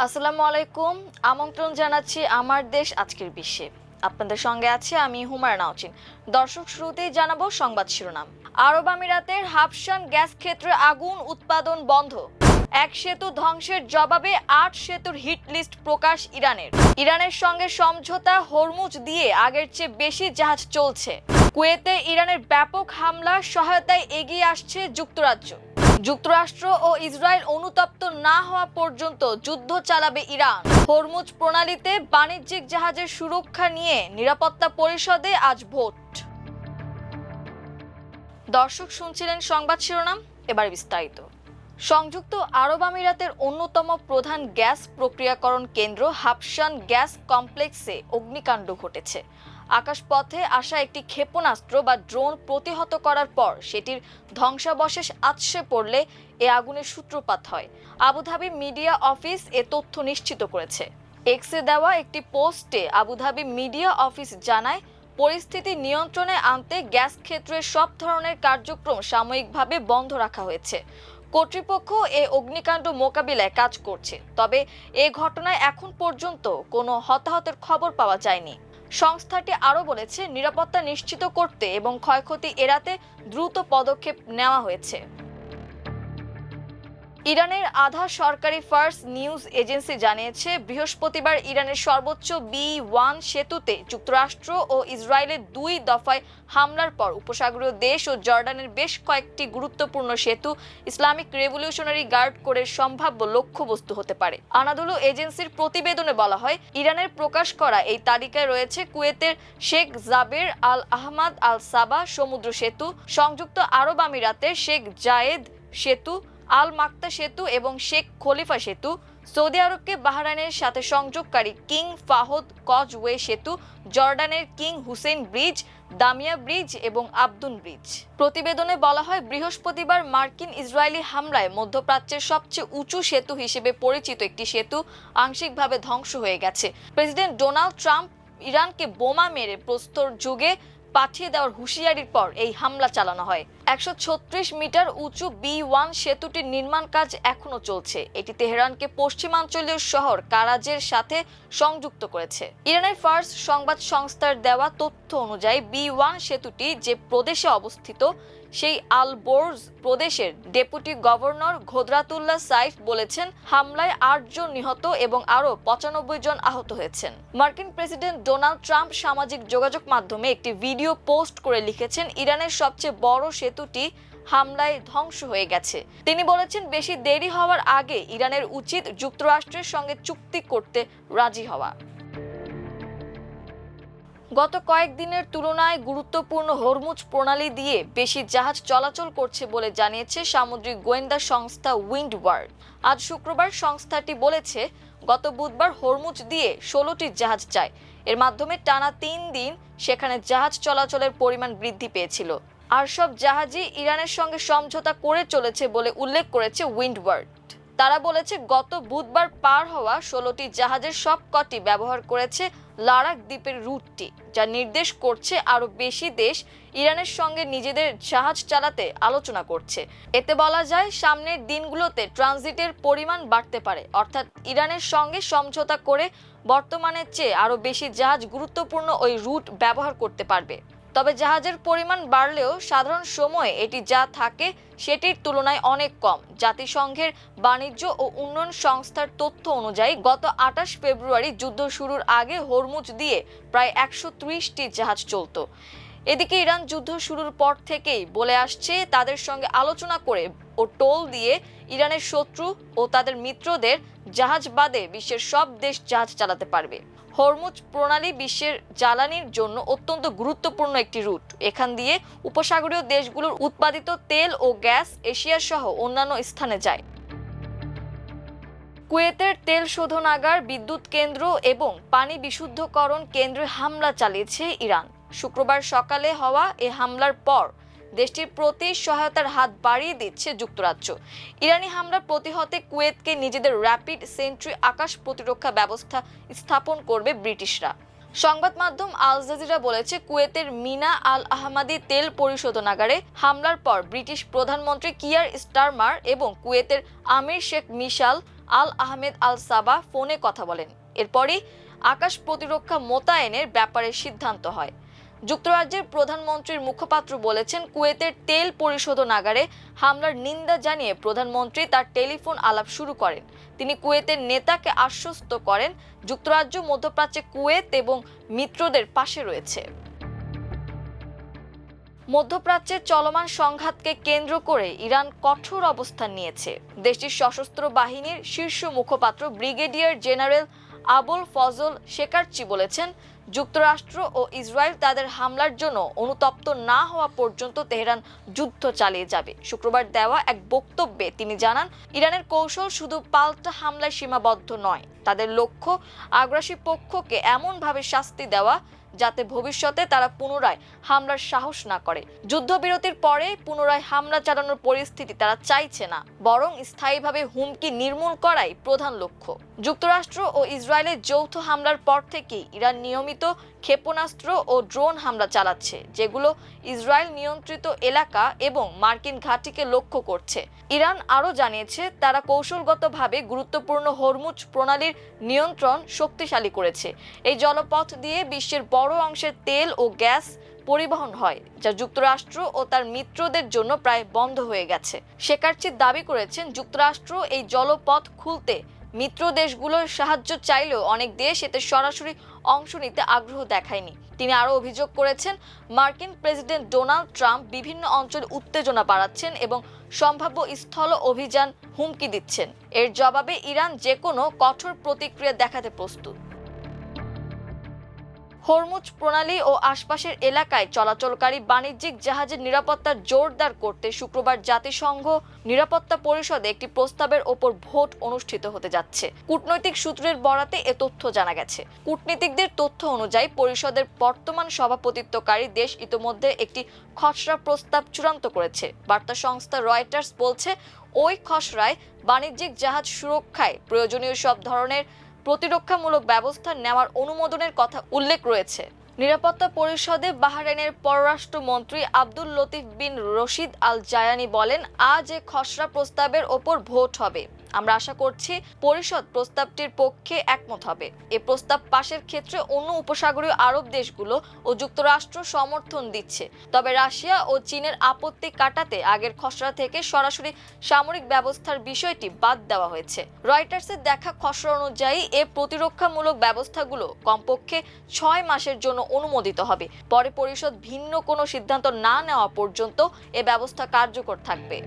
আসসালামু আলাইকুম। আমন্ত্রণ জানাচ্ছি আমার দেশ আজকের বিশ্বে। আপনাদের সঙ্গে আছে আমি হুমায়রা নাওচিন। দর্শক, শুরুতেই জানাবো সংবাদ শিরোনাম। আরব আমিরাতের হাবশান গ্যাস ক্ষেত্রে আগুন উৎপাদন বন্ধ। এক সেতু ধ্বংসের জবাবে ৮ সেতুর হিট লিস্ট প্রকাশ ইরানের। ইরানের সঙ্গে সমঝোতা, হরমুজ দিয়ে আগের চেয়ে বেশি জাহাজ চলছে। কুয়েতে ইরানের ব্যাপক হামলার সহায়তায় এগিয়ে আসছে যুক্তরাজ্য। যুক্তরাষ্ট্র ও ইসরায়েল অনুতপ্ত না হওয়া পর্যন্ত যুদ্ধ চালাবে ইরান। হরমুজ প্রণালীতে বাণিজ্যিক জাহাজের সুরক্ষা নিয়ে নিরাপত্তা পরিষদে আজ ভোট। দর্শক, শুনছিলেন সংবাদ শিরোনাম, এবার বিস্তারিত। সংযুক্ত আরব আমিরাতের অন্যতম প্রধান গ্যাস প্রক্রিয়াকরণ কেন্দ্র হাবশান গ্যাস কমপ্লেক্সে অগ্নিকাণ্ড ঘটেছে। আকাশপথে আসা একটি ক্ষেপণাস্ত্র বা ড্রোন প্রতিহত করার পর সেটির ধ্বংসাবশেষ আছড়ে পড়লে এ আগুনের সূত্রপাত হয়। আবুধাবি মিডিয়া অফিস এ তথ্য নিশ্চিত করেছে। এক্সে দেওয়া একটি পোস্টে আবুধাবি মিডিয়া অফিস জানায়, পরিস্থিতি নিয়ন্ত্রণে আনতে গ্যাস ক্ষেত্রের সব ধরনের কার্যক্রম সাময়িকভাবে বন্ধ রাখা হয়েছে। কর্তৃপক্ষ এই অগ্নিকাণ্ড মোকাবিলায় কাজ করছে, তবে এ ঘটনায় এখন পর্যন্ত কোনো হতাহতের খবর পাওয়া যায়নি। সংস্থাটি আরও বলেছে, নিরাপত্তা নিশ্চিত করতে এবং ক্ষয়ক্ষতি এড়াতে দ্রুত পদক্ষেপ নেওয়া হয়েছে। ইরানের আধা সরকারি ফার্স নিউজ এজেন্সি জানিয়েছে, বৃহস্পতিবার ইরানের সর্বোচ্চ B1 সেতুতে যুক্তরাষ্ট্র ও ইসরায়েলের 2 দফায় হামলার পর উপসাগরীয় দেশ ও জর্ডানের বেশ কয়েকটি গুরুত্বপূর্ণ সেতু ইসলামিক রেভলিউশনারি গার্ড কোরের সম্ভাব্য লক্ষ্যবস্তু হতে পারে। আনাদোলু এজেন্সির প্রতিবেদনে বলা হয়, ইরানের প্রকাশ করা এই তালিকায় রয়েছে কুয়েতের শেখ জাবের আল আহমাদ আল সাবা সমুদ্র সেতু, সংযুক্ত আরব আমিরাতের শেখ জায়েদ সেতু, আল মাক্তা সেতু এবং শেখ খলিফা সেতু, সৌদি আরবকে বাহরাইনের সাথে সংযোগকারী কিং ফাহদ কজওয়ে সেতু, জর্ডানের কিং হুসেইন ব্রিজ, দামিয়া ব্রিজ এবং আবদুন ব্রিজ। প্রতিবেদনে বলা হয়, বৃহস্পতিবার মার্কিন ইসরায়েলি হামলায় মধ্যপ্রাচ্যের সবচেয়ে উঁচু সেতু হিসেবে পরিচিত একটি সেতু আংশিকভাবে ধ্বংস হয়ে গেছে। প্রেসিডেন্ট ডোনাল্ড ট্রাম্প ইরানকে বোমা মেরে প্রস্তর যুগে পাঠিয়ে দেওয়ার হুঁশিয়ারির পর এই হামলা চালানো হয়। 136 মিটার উঁচু B1 সেতুটির নির্মাণ কাজ এখনো চলছে। এটি তেহরানকে পশ্চিমাঞ্চলীয় শহর কারাজের সাথে সংযুক্ত করেছে। ইরানের ফার্স সংবাদ সংস্থার দেওয়া তথ্য অনুযায়ী B1 সেতুটি যে প্রদেশে অবস্থিত সেই আল বোরজ প্রদেশের ডেপুটি গভর্নর ঘোদরাতুল্লাহ সাইফ বলেছেন, হামলায় 8 জন নিহত এবং আরও 95 জন আহত হয়েছেন। মার্কিন প্রেসিডেন্ট ডোনাল্ড ট্রাম্প সামাজিক যোগাযোগ মাধ্যমে একটি ভিডিও পোস্ট করে লিখেছেন, ইরানের সবচেয়ে বড় সেতুটি হামলায় ধ্বংস হয়ে গেছে। তিনি বলেছেন, বেশি দেরি হওয়ার আগে ইরানের উচিত যুক্তরাষ্ট্রের সঙ্গে চুক্তি করতে রাজি হওয়া। গত কয়েকদিনের তুলনায় গুরুত্বপূর্ণ হরমুজ প্রণালী দিয়ে বেশি জাহাজ চলাচল করছে বলে জানিয়েছে সামুদ্রিক গোয়েন্দা সংস্থা উইন্ডওয়ার্ড। আজ শুক্রবার সংস্থাটি বলেছে, গত বুধবার হরমুজ দিয়ে 16টি জাহাজ যায়। এর মাধ্যমে টানা 3 দিন সেখানে জাহাজ চলাচলের পরিমাণ বৃদ্ধি পেয়েছিল। আর সব জাহাজই ইরানের সঙ্গে সমঝোতা করে চলেছে বলে উল্লেখ করেছে উইন্ডওয়ার্ড। তারা বলেছে, গত বুধবার পার হওয়া 16টি জাহাজের সবকটি ব্যবহার করেছে লারাক দ্বীপের রুটটি, যা নির্দেশ করছে আরও বেশি দেশ ইরানের সঙ্গে নিজেদের জাহাজ চালাতে আলোচনা করছে। এতে বলা যায়, সামনের দিনগুলোতে ট্রানজিটের পরিমাণ বাড়তে পারে, অর্থাৎ ইরানের সঙ্গে সমঝোতা করে বর্তমানের চেয়ে আরও বেশি জাহাজ গুরুত্বপূর্ণ ওই রুট ব্যবহার করতে পারবে। তবে জাহাজের পরিমাণ বাড়লেও সাধারণ সময়ে এটি যা থাকে সেটির তুলনায় অনেক কম। জাতিসংঘের বাণিজ্য ও উন্নয়ন সংস্থার তথ্য অনুযায়ী গত 28 ফেব্রুয়ারি যুদ্ধ শুরুর আগে হরমুজ দিয়ে প্রায় 130টি জাহাজ চলত। এদিকে ইরান যুদ্ধ শুরুর পর থেকেই বলে আসছে, তাদের সঙ্গে আলোচনা করে ও টোল দিয়ে ইরানের শত্রু ও তাদের মিত্রদের জাহাজ বাদে বিশ্বের সব দেশ জাহাজ চালাতে পারবে। হরমুজ প্রণালী বিশ্বের জ্বালানির জন্য অত্যন্ত গুরুত্বপূর্ণ একটি রুট। এখান দিয়ে উপসাগরীয় দেশগুলোর উৎপাদিত তেল ও গ্যাস এশিয়া সহ অন্যান্য স্থানে যায়। কুয়েতের তেল শোধনাগার, বিদ্যুৎ কেন্দ্র এবং পানি বিশুদ্ধকরণ কেন্দ্রে হামলা চালিয়েছে ইরান। শুক্রবার সকালে হওয়া এ হামলার পর দেশটির প্রতি সহায়তার হাত বাড়িয়ে দিচ্ছে যুক্তরাজ্য। ইরানি হামলা প্রতিহতে কুয়েতকে নিজেদের র্যাপিড সেন্ট্রি আকাশ প্রতিরক্ষা ব্যবস্থা স্থাপন করবে ব্রিটিশরা। সংবাদ মাধ্যম আল জাজিরা বলেছে, কুয়েতের মিনা আল আহমাদি তেল পরিশোধনাগারে হামলার পর ব্রিটিশ প্রধানমন্ত্রী কিয়ার স্টারমার এবং কুয়েতের আমির শেখ মিশাল আল আহমেদ আল সাবা ফোনে কথা বলেন। এরপরই আকাশ প্রতিরক্ষা মোতায়েনের ব্যাপারে সিদ্ধান্ত হয়। যুক্তরাজ্যের প্রধানমন্ত্রীর মুখপাত্র বলেছেন, কুয়েতের তেল পরিশোধনাগারে হামলার নিন্দা জানিয়ে প্রধানমন্ত্রী তার টেলিফোন আলাপ শুরু করেন। তিনি কুয়েতের নেতাকে আশ্বস্ত করেন, যুক্তরাজ্য মধ্যপ্রাচ্যে কুয়েত এবং মিত্রদের পাশে রয়েছে। মধ্যপ্রাচ্যের চলমান সংঘাতকে কেন্দ্র করে ইরান কঠোর অবস্থান নিয়েছে। দেশটির সশস্ত্র বাহিনীর শীর্ষ মুখপাত্র ব্রিগেডিয়ার জেনারেল আবুল ফজল শেকারচি বলেছেন, যুক্তরাষ্ট্র ও ইসরায়েল তাদের হামলার জন্য অনুতপ্ত না হওয়া পর্যন্ত তেহরান যুদ্ধ চালিয়ে যাবে। শুক্রবার দেওয়া এক বক্তব্যে তিনি জানান, ইরানের কৌশল শুধু পাল্টা হামলায় সীমাবদ্ধ নয়, তাদের লক্ষ্য আগ্রাসী পক্ষকে এমনভাবে শাস্তি দেওয়া যাতে ভবিষ্যতে তারা পুনরায় হামলার সাহস না করে। যুদ্ধবিরতির পরে পুনরায় হামলা চালানোর পরিস্থিতি তারা চাইছে না, বরং স্থায়ীভাবে হুমকি নির্মূল করাই প্রধান লক্ষ্য। যুক্তরাষ্ট্র ও ইসরায়েলের যৌথ হামলার পর থেকেই ইরান নিয়মিত ক্ষেপণাস্ত্র ও ড্রোন হামলা চালাচ্ছে, যেগুলো ইসরায়েল নিয়ন্ত্রিত এলাকা এবং মার্কিন ঘাঁটিকে লক্ষ্য করছে। ইরান আরও জানিয়েছে, তারা কৌশলগতভাবে গুরুত্বপূর্ণ হরমুজ প্রণালীর নিয়ন্ত্রণ শক্তিশালী করেছে। এই জলপথ দিয়ে বিশ্বের বড় অংশের তেল ও গ্যাস পরিবহন হয়, যা যুক্তরাষ্ট্র ও তার মিত্রদের জন্য প্রায় বন্ধ হয়ে গেছে। শেকারচি দাবি করেছেন, যুক্তরাষ্ট্র এই জলপথ খুলতে মিত্র দেশগুলোর সাহায্য চাইলেও অনেক দেশ এতে সরাসরি অংশ নিতে আগ্রহ দেখায়নি। তিনি আরও অভিযোগ করেছেন, মার্কিন প্রেসিডেন্ট ডোনাল্ড ট্রাম্প বিভিন্ন অঞ্চলে উত্তেজনা বাড়াচ্ছেন এবং সম্ভাব্য স্থল অভিযান হুমকি দিচ্ছেন। এর জবাবে ইরান যে কোনো কঠোর প্রতিক্রিয়া দেখাতে প্রস্তুত। হরমুজ প্রণালী ও আশপাশের এলাকায় চলাচলকারী বাণিজ্যিক জাহাজের নিরাপত্তা জোরদার করতে শুক্রবার জাতিসংঘ নিরাপত্তা পরিষদে একটি প্রস্তাবের ওপর ভোট অনুষ্ঠিত হতে যাচ্ছে। কূটনৈতিক সূত্রের বরাতে এ তথ্য জানা গেছে। কূটনীতিকদের তথ্য অনুযায়ী পরিষদের বর্তমান সভাপতিত্বকারী দেশ ইতোমধ্যে একটি খসড়া প্রস্তাব চূড়ান্ত করেছে। বার্তা সংস্থা রয়টার্স বলছে, ওই খসড়ায় বাণিজ্যিক জাহাজ সুরক্ষায় প্রয়োজনীয় সব ধরনের প্রতিরক্ষামূলক ব্যবস্থা নেওয়ার অনুমোদনের কথা উল্লেখ রয়েছে। নিরাপত্তা পরিষদে বাহরাইনের পররাষ্ট্রমন্ত্রী আব্দুল লতিফ বিন রশিদ আল জায়ানি বলেন, আজ এ খসড়া প্রস্তাবের ওপর ভোট হবে। আমরা আশা করছি পরিষদ প্রস্তাবটির পক্ষে একমত হবে। এ প্রস্তাব পাশের ক্ষেত্রে অন্য উপসাগরীয় আরব দেশগুলো ও যুক্তরাষ্ট্র সমর্থন দিচ্ছে। তবে রাশিয়া ও চীনের আপত্তি কাটাতে আগের খসড়া থেকে সরাসরি সামরিক ব্যবস্থার বিষয়টি বাদ দেওয়া হয়েছে। রয়টার্সের দেখা খসড়া অনুযায়ী এ প্রতিরক্ষামূলক ব্যবস্থাগুলো কমপক্ষে 6 মাসের জন্য অনুমোদিত হবে। পরে পরিষদ ভিন্ন কোনো সিদ্ধান্ত না নেওয়া পর্যন্ত এ ব্যবস্থা কার্যকর থাকবে।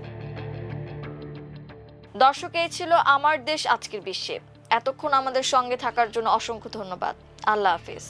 দর্শক, এই ছিল আমার দেশ আজকের বিশ্বে। এতক্ষণ আমাদের সঙ্গে থাকার জন্য অসংখ্য ধন্যবাদ। আল্লাহ হাফেজ।